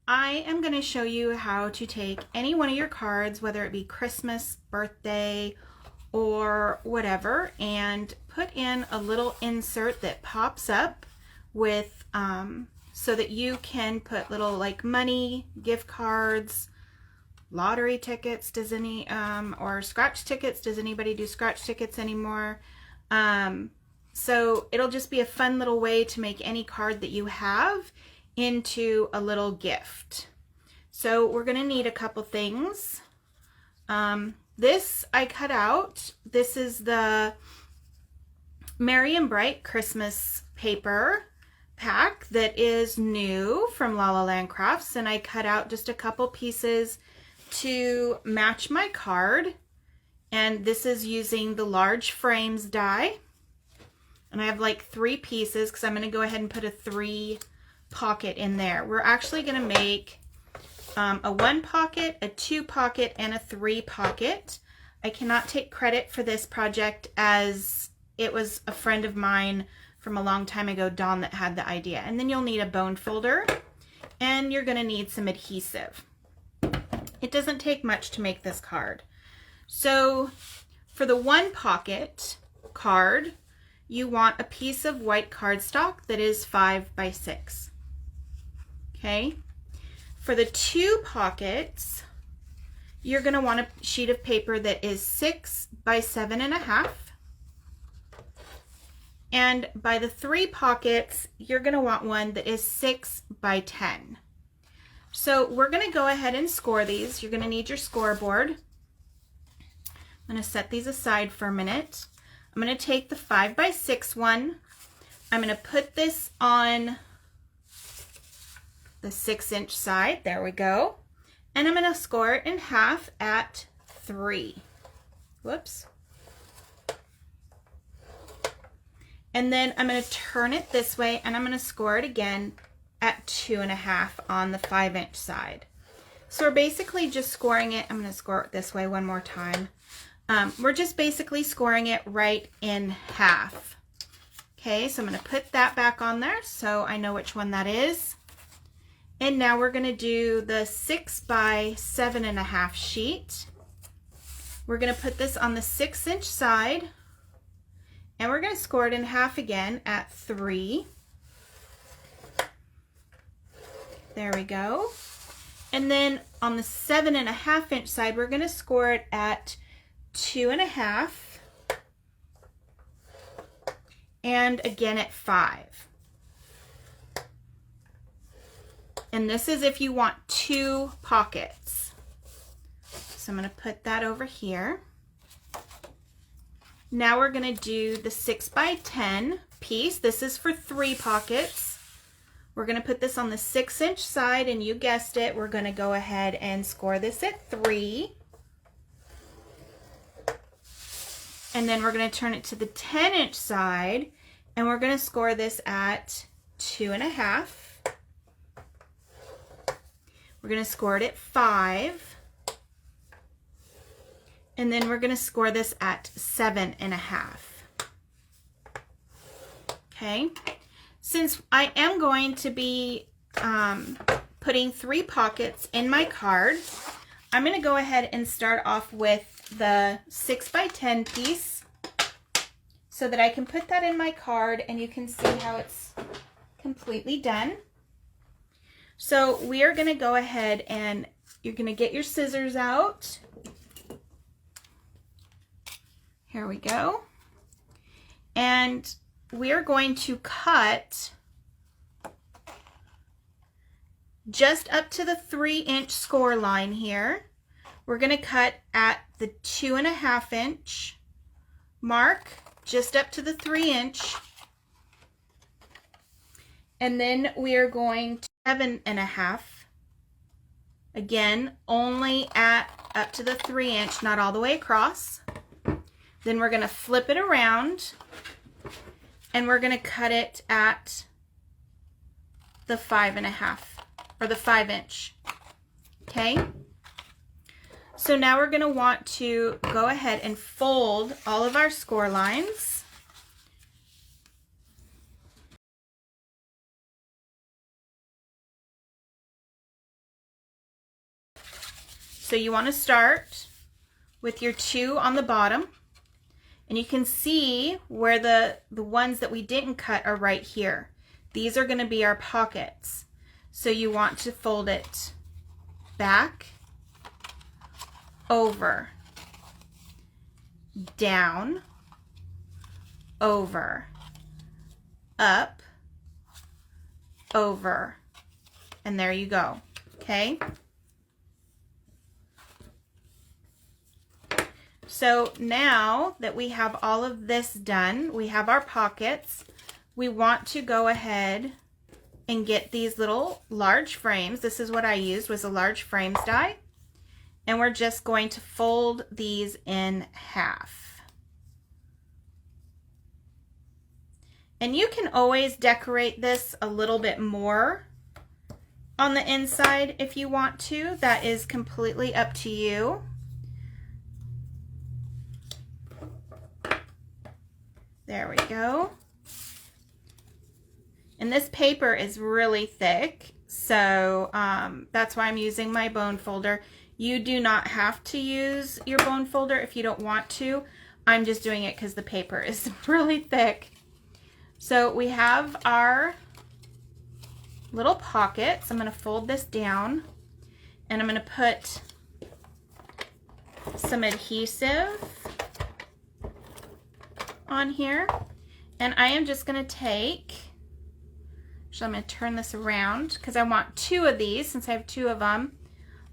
I am going to show you how to take any one of your cards, whether it be Christmas, birthday, or whatever, and put in a little insert that pops up with so that you can put little like money, gift cards, lottery tickets. Does any or scratch tickets? Does anybody do scratch tickets anymore? So it'll just be a fun little way to make any card that you have into a little gift. So we're going to need a couple things. This I cut out. This is the Merry and Bright Christmas paper pack that is new from La La Land Crafts, and I cut out just a couple pieces to match my card. And this is using the large frames die, and I have like 3 pieces because I'm going to go ahead and put a 3 pocket in there. We're actually going to make a 1 pocket, a 2 pocket, and a 3 pocket. I cannot take credit for this project as it was a friend of mine from a long time ago, Dawn, that had the idea. And then you'll need a bone folder, and you're going to need some adhesive. It doesn't take much to make this card. So for the 1 pocket card, you want a piece of white cardstock that is 5 by 6. Okay. For the 2 pockets, you're going to want a sheet of paper that is 6 by 7.5. And by the 3 pockets, you're going to want one that is 6 by 10. So we're going to go ahead and score these. You're going to need your scoreboard. I'm going to set these aside for a minute. I'm going to take the 5 by 6 one. I'm going to put this on the 6-inch side. There we go. And I'm going to score it in half at 3. Whoops. And then I'm going to turn it this way, and I'm going to score it again at 2.5 on the 5-inch side. So we're basically just scoring it. I'm going to score it this way one more time. We're just basically scoring it right in half. Okay, so I'm going to put that back on there so I know which one that is. And now we're going to do the 6 by 7.5 sheet. We're going to put this on the 6-inch side, and we're going to score it in half again at 3. There we go. And then on the 7.5-inch side, we're going to score it at 2.5, and again at 5. And this is if you want 2 pockets. So I'm going to put that over here. Now we're going to do the 6 by 10 piece. This is for 3 pockets. We're going to put this on the 6-inch side, and you guessed it, we're going to go ahead and score this at 3. And then we're going to turn it to the 10-inch side, and we're going to score this at 2.5. We're going to score it at 5. And then we're going to score this at 7.5. Okay. Since I am going to be putting 3 pockets in my card, I'm going to go ahead and start off with the 6 by 10 piece so that I can put that in my card and you can see how it's completely done. So we are going to go ahead and you're going to get your scissors out. Here we go. And we are going to cut just up to the 3-inch score line here. We're going to cut at the 2.5-inch mark, just up to the 3-inch. And then we are going to 7.5. Again, only at up to the 3-inch, not all the way across. Then we're going to flip it around, and we're going to cut it at the 5.5, or the 5-inch. Okay? So now we're going to want to go ahead and fold all of our score lines. So you want to start with your 2 on the bottom, and you can see where the ones that we didn't cut are right here. These are going to be our pockets. So you want to fold it back, over, down, over, up, over, and there you go. Okay? So now that we have all of this done, we have our pockets, we want to go ahead and get these little large frames. This is what I used, was a large frames die. And we're just going to fold these in half. And you can always decorate this a little bit more on the inside if you want to. That is completely up to you. There we go. And this paper is really thick, so that's why I'm using my bone folder. You do not have to use your bone folder if you don't want to. I'm just doing it because the paper is really thick. So we have our little pockets. I'm going to fold this down, and I'm going to put some adhesive on here, and I am just going to take, so I'm going to turn this around because I want 2 of these. Since I have 2 of them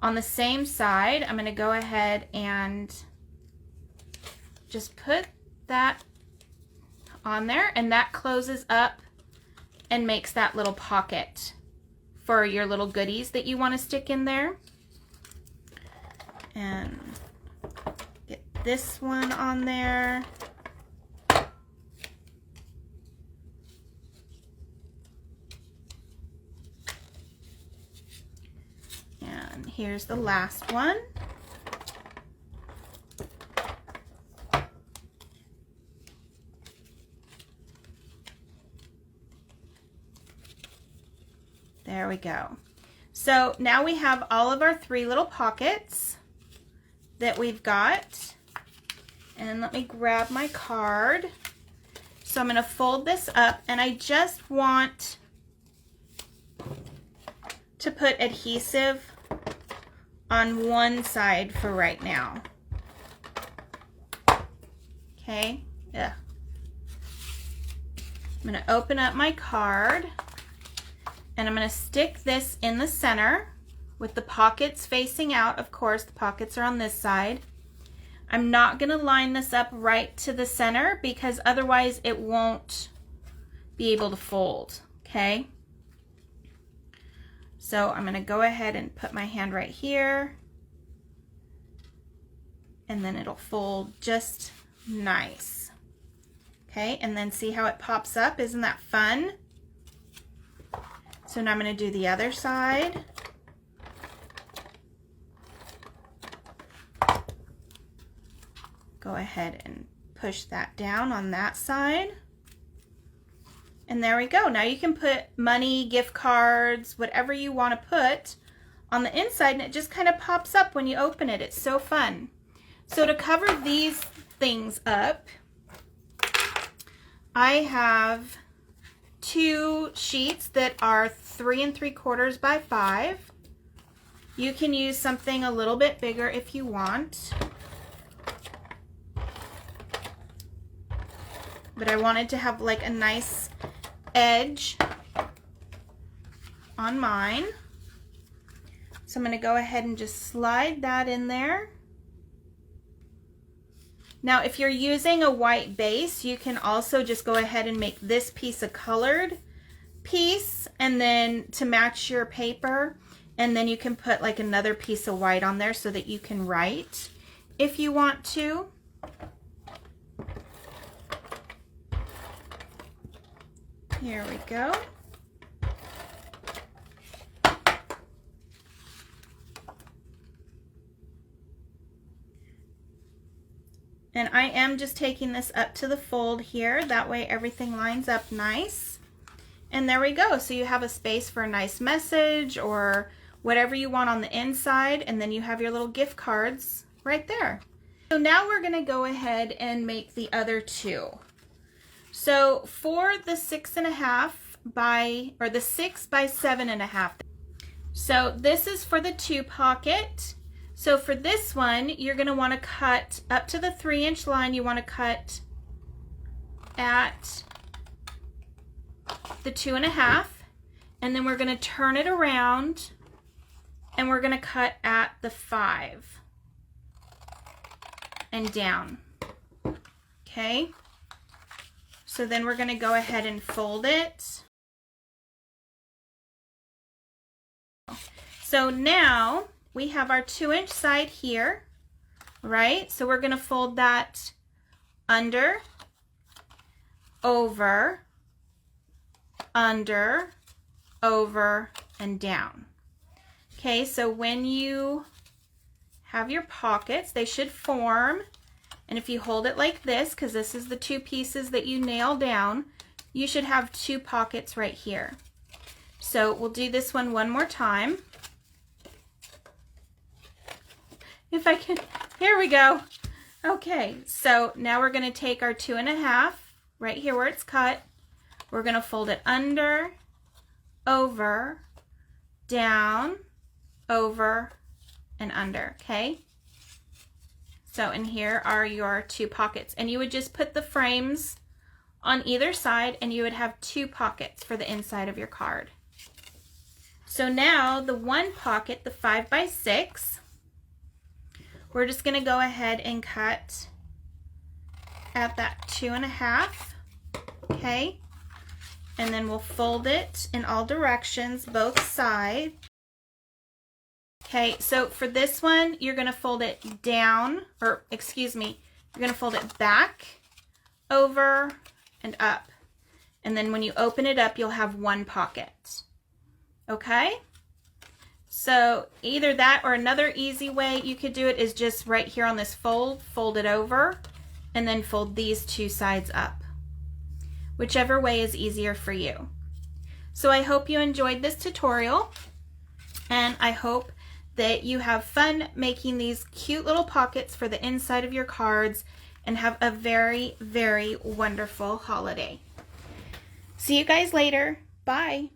on the same side, I'm going to go ahead and just put that on there, and that closes up and makes that little pocket for your little goodies that you want to stick in there. And get this one on there. And here's the last one. There we go. So now we have all of our 3 little pockets that we've got. And let me grab my card. So I'm going to fold this up, and I just want to put adhesive on one side for right now. Okay. Ugh. I'm going to open up my card, and I'm going to stick this in the center with the pockets facing out. Of course, the pockets are on this side. I'm not going to line this up right to the center because otherwise it won't be able to fold. Okay. So I'm going to go ahead and put my hand right here, and then it'll fold just nice. Okay, and then see how it pops up? Isn't that fun? So now I'm going to do the other side. Go ahead and push that down on that side. And there we go. Now you can put money, gift cards, whatever you want to put on the inside, and it just kind of pops up when you open it. It's so fun. So to cover these things up, I have 2 sheets that are 3 3/4 by 5. You can use something a little bit bigger if you want. But I wanted to have like a nice edge on mine. So I'm going to go ahead and just slide that in there. Now if you're using a white base, you can also just go ahead and make this piece a colored piece, and then to match your paper, and then you can put like another piece of white on there so that you can write if you want to. Here we go. And I am just taking this up to the fold here. That way everything lines up nice. And there we go. So you have a space for a nice message or whatever you want on the inside, and then you have your little gift cards right there. So now we're going to go ahead and make the other two. So for the 6.5 by, or the 6 by 7.5. So this is for the 2 pocket. So for this one, you're going to want to cut up to the 3-inch line. You want to cut at the 2.5, and then we're going to turn it around and we're going to cut at the 5 and down. Okay, so then we're going to go ahead and fold it. So now we have our 2-inch side here, right? So we're going to fold that under, over, under, over, and down. Okay, so when you have your pockets, they should form, and if you hold it like this, because this is the 2 pieces that you nail down, you should have 2 pockets right here. So we'll do this one more time. If I can, here we go. Okay, so now we're going to take our 2.5, right here where it's cut. We're going to fold it under, over, down, over, and under, okay? So, and here are your 2 pockets. And you would just put the frames on either side, and you would have 2 pockets for the inside of your card. So now the 1 pocket, the 5 by 6, we're just going to go ahead and cut at that 2.5, okay? And then we'll fold it in all directions, both sides. Okay, so for this one, you're going to fold it down, or excuse me, you're going to fold it back, over, and up. And then when you open it up, you'll have 1 pocket. Okay? So either that or another easy way you could do it is just right here on this fold, fold it over, and then fold these 2 sides up. Whichever way is easier for you. So I hope you enjoyed this tutorial, and I hope that you have fun making these cute little pockets for the inside of your cards, and have a very, very wonderful holiday. See you guys later. Bye.